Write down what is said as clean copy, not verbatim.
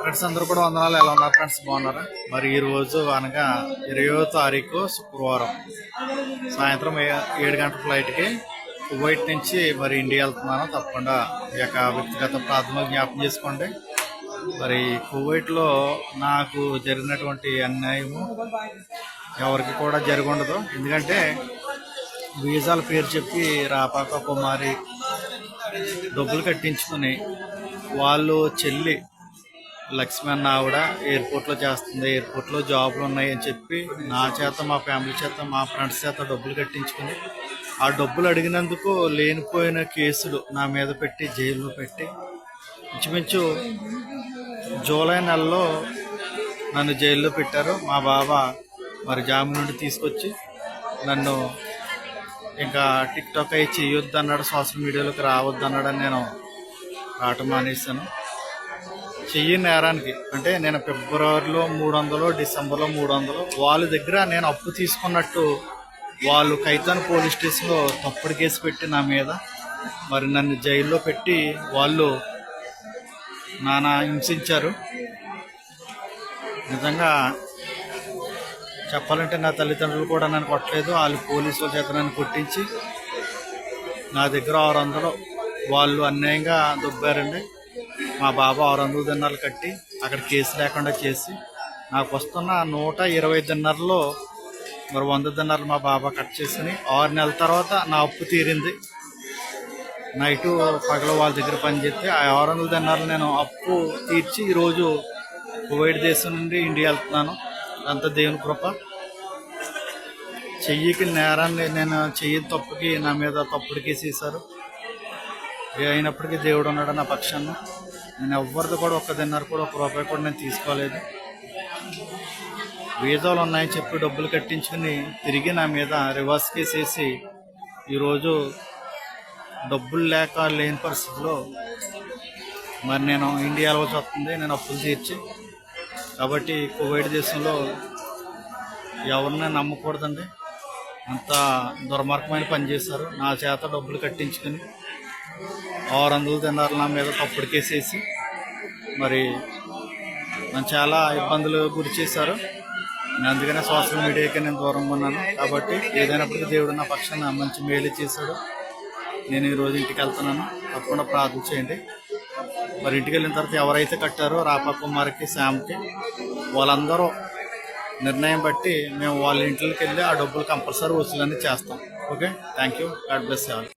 Friends అందరూ కూడా వందనాలు. ఎలా ఉన్నారు ఫ్రెండ్స్? బాగున్నారా? మరి ఈ రోజు అనగా 20వ తారీఖు శుక్రవారం సాయంత్రం 7 గంటల ఫ్లైట్కి కువైట్ నుంచి మరి ఇండియా వెళ్తున్నాను. తప్పకుండా ఈ యొక్క వ్యక్తిగత ప్రాథమిక జ్ఞాపకం చేసుకోండి. మరి కువైట్లో నాకు జరిగినటువంటి అన్యాయము ఎవరికి కూడా జరగundదు. ఎందుకంటే వీసాల పేరు చెప్పి రాపాక కుమారి డబ్బులు కట్టించుకుని వాళ్ళు చెల్లి లక్ష్మి అన్న ఆవిడ ఎయిర్పోర్ట్లో చేస్తుంది, ఎయిర్పోర్ట్లో జాబ్లు ఉన్నాయని చెప్పి నా చేత, మా ఫ్యామిలీ చేత, మా ఫ్రెండ్స్ చేత డబ్బులు కట్టించుకుని ఆ డబ్బులు అడిగినందుకు లేనిపోయిన కేసులు నా మీద పెట్టి జైల్లో పెట్టి ఇంచుమించు జూలై నెలలో నన్ను జైల్లో పెట్టారు. మా బాబా మరి జామీన్ నుండి తీసుకొచ్చి నన్ను ఇంకా టిక్ టాక్ అయి చేయొద్దు అన్నాడు, సోషల్ మీడియాలోకి రావద్దు అన్నాడని నేను రావటం మానేశాను. చెయ్యి నేరానికి అంటే నేను ఫిబ్రవరిలో 300, డిసెంబర్లో 300 వాళ్ళ దగ్గర నేను అప్పు తీసుకున్నట్టు వాళ్ళు కైతాన్ పోలీస్ స్టేషన్లో తప్పుడు కేసు పెట్టి నా మీద మరి నన్ను జైల్లో పెట్టి వాళ్ళు నానా హింసించారు. నిజంగా చెప్పాలంటే నా తల్లిదండ్రులు కూడా నన్ను కొట్టలేదు, వాళ్ళు పోలీసుల చేత నన్ను కొట్టించి నా దగ్గర 600 వాళ్ళు అన్యాయంగా దుబ్బారండి. మా బాబా 600 దినాలు కట్టి అక్కడ కేసు లేకుండా చేసి నాకు వస్తున్న 120 దినాల్లో మరి 100 దినాలు మా బాబా కట్ చేసుకుని 6 నెలల తర్వాత నా అప్పు తీరింది. నైటు పగల వాళ్ళ దగ్గర పనిచేస్తే ఆ 600 దినాలు నేను అప్పు తీర్చి ఈరోజు కువైట్ దేశం నుండి ఇండియా వెళ్తున్నాను. అంతా దేవుని కృప. చెయ్యికి నేరాన్ని నేను చెయ్యి తప్పుకి నా మీద తప్పుడు కేసు వేశారు. అయినప్పటికీ దేవుడు ఉన్నాడు నా పక్షాన్ని. నేను ఎవరిది కూడా ఒక్క దినారు కూడా ఒక్క రూపాయి కూడా నేను తీసుకోలేదు. వీసాలు ఉన్నాయని చెప్పి డబ్బులు కట్టించుకుని తిరిగి నా మీద రివర్స్ కేసు వేసి ఈరోజు డబ్బులు లేని పరిస్థితిలో మరి నేను ఇండియా వెళ్ళవలసి వస్తుంది. నేను అప్పులు తీర్చి కాబట్టి కువైట్ దేశంలో ఎవరిని నమ్మకూడదండి. అంత దుర్మార్గమైన పని చేశారు. నా చేత డబ్బులు కట్టించుకుని 600 దినాలు నా మీద తప్పుడు కేసేసి మరి నన్ను చాలా ఇబ్బందులు గురి చేశారు. నేను అందుకనే సోషల్ మీడియాకి నేను దూరంగా ఉన్నాను. కాబట్టి ఏదైనప్పటికీ దేవుడు నా పక్షాన మంచి మేలు చేశాడు. నేను ఈరోజు ఇంటికి వెళ్తున్నాను. తప్పకుండా ప్రార్థన చేయండి. మరి ఇంటికి వెళ్ళిన తర్వాత ఎవరైతే కట్టారో రాపా కుమార్కి, శ్యామ్కి వాళ్ళందరూ నిర్ణయం బట్టి మేము వాళ్ళ ఇంట్లోకి వెళ్ళి ఆ డబ్బులు కంపల్సరీ వసూలన్నీ చేస్తాం. Okay, thank you. God bless you all.